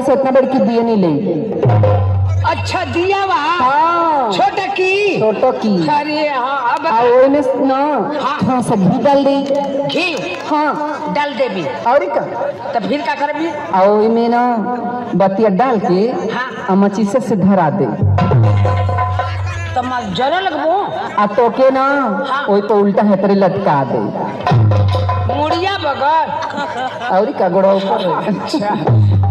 से इतना बड़ी की दिए नहीं ले। अच्छा दिया वहाँ हाँ छोटा की छोटो की। अरे हाँ अब और में ना हाँ। थोड़ा सा घी डाल दे। घी हाँ डाल देबी और का तो फिर क्या करबी? और में ना बतिया डाल के हाँ। मचीसे से धरा दे तो मैं जरा लगबो आ तो के ना हाँ। वही तो उल्टा है तेरे लटका दे मुड़िया बगर। और का गोड़ा ऊपर। अच्छा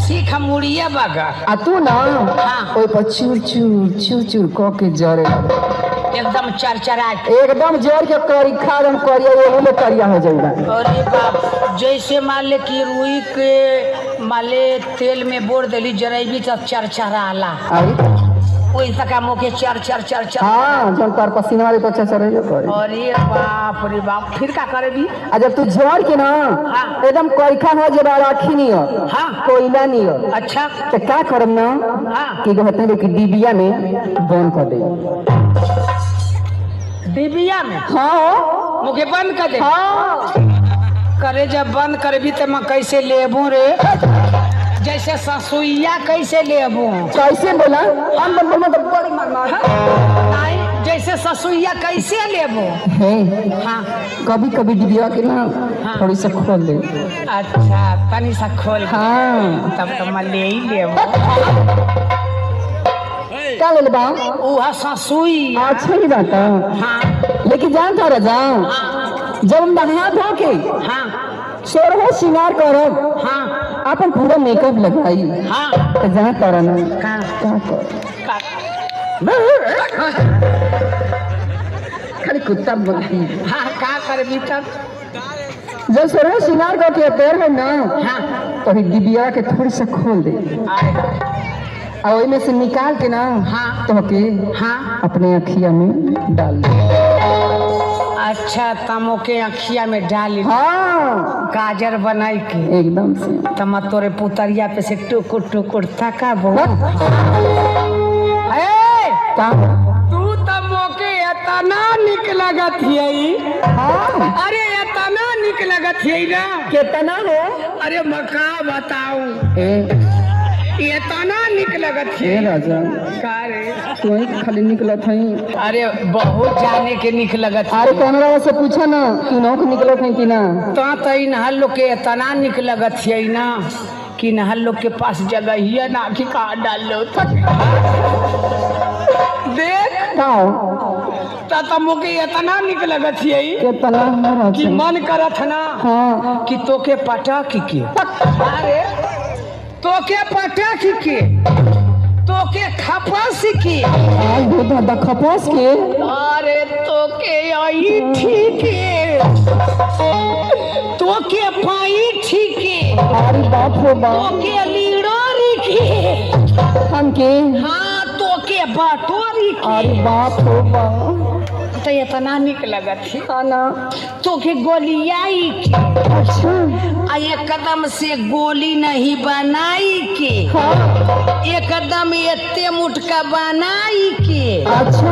ठीक है मुड़िया बगर। आ तू ना हाँ। वही पर चूर चूर चूर चूर को के जरे एकदम चरचरा के एकदम जर के करी खा दम करिया ये ले करिया हो जाएगा। अरे बाप जैसे मान ले कि रुई के माले तेल में बोर देली जरेबी तो चरचरा आला और वही तक मुखे चर चर चर चर। हाँ जब तार पसीना वाली तो अच्छा चले जो करे। अरे बाप फिर क्या करेबी? आ जब तू जर के ना हाँ। एकदम करिखा हो जे राखी नहीं हो हाँ। कोयला नहीं हो अच्छा तो क्या करम ना हाँ। कि कहते हैं कि डिबिया में बंद कर दे। डिबिया में हाँ मुखे बंद कर दे। हाँ करे जब बंद करबी तो मैं कैसे लेबू रे? जैसे ससुइया कैसे लेबू? कैसे बोला हम बोल तो बड़ी मार नहीं जैसे ससुइया कैसे लेबू? है हाँ कभी कभी डिबिया के ना हाँ। थोड़ी सा खोल दे। अच्छा तनी सा खोल के। हाँ तब तो मैं ले ही लेबू। क्या ले बा वह ससुई अच्छा ही बात है। हाँ लेकिन जान था राजा जब नहा धो के हाँ सोरहो श्रृंगार करब हाँ अपन पूरा मेकअप लगाई हाँ तो जहाँ कर ना का क्या कर खाली कुत्ता बोलती। हाँ का करबी तब? जब सोरहो श्रृंगार करके पैर है ना हाँ तो डिबिया के थोड़ी सा खोल दे और वही में से निकाल के ना हाँ। तो के हाँ अपने अखिया में डाल दे। अच्छा तमो के अखिया में डाली हाँ गाजर बनाई के एकदम से तम तोरे पुतरिया पे से टुकुर टुकुर तका बो। का तू तमो के इतना निक लगत है। हाँ अरे इतना निक लगत है ना कितना है अरे मका बताऊं ए इतना निक लगत है। ए राजा का रे? तू ही खाली निकला था ही। अरे बहुत जाने के निक लगत है। अरे कैमरा से पूछा ना कि नौक निकला था कि ना तो इनहल लोग के इतना निक लगत है ना कि इनहल लोग के पास जगह ही है ना कि कहाँ डाल लो देख तमो के इतना निक लगत है कितना है कि राजा। मन करत ना हाँ कि तोके पटक के अरे तोके पटक के तोके खपस के आज दो दादा खपास के अरे तोके आई ठीक तोके पाई ठीक अरे बाप रे बाप तोके लीडोरी के हम के हाँ तोके बाटोरी के अरे बाप रे बाप तो इतना निक लगत है खाना तोके गोलियाई के अच्छा आ एकदम से गोली नहीं बनाई के हाँ एकदम एते मुटका बनाई के अच्छा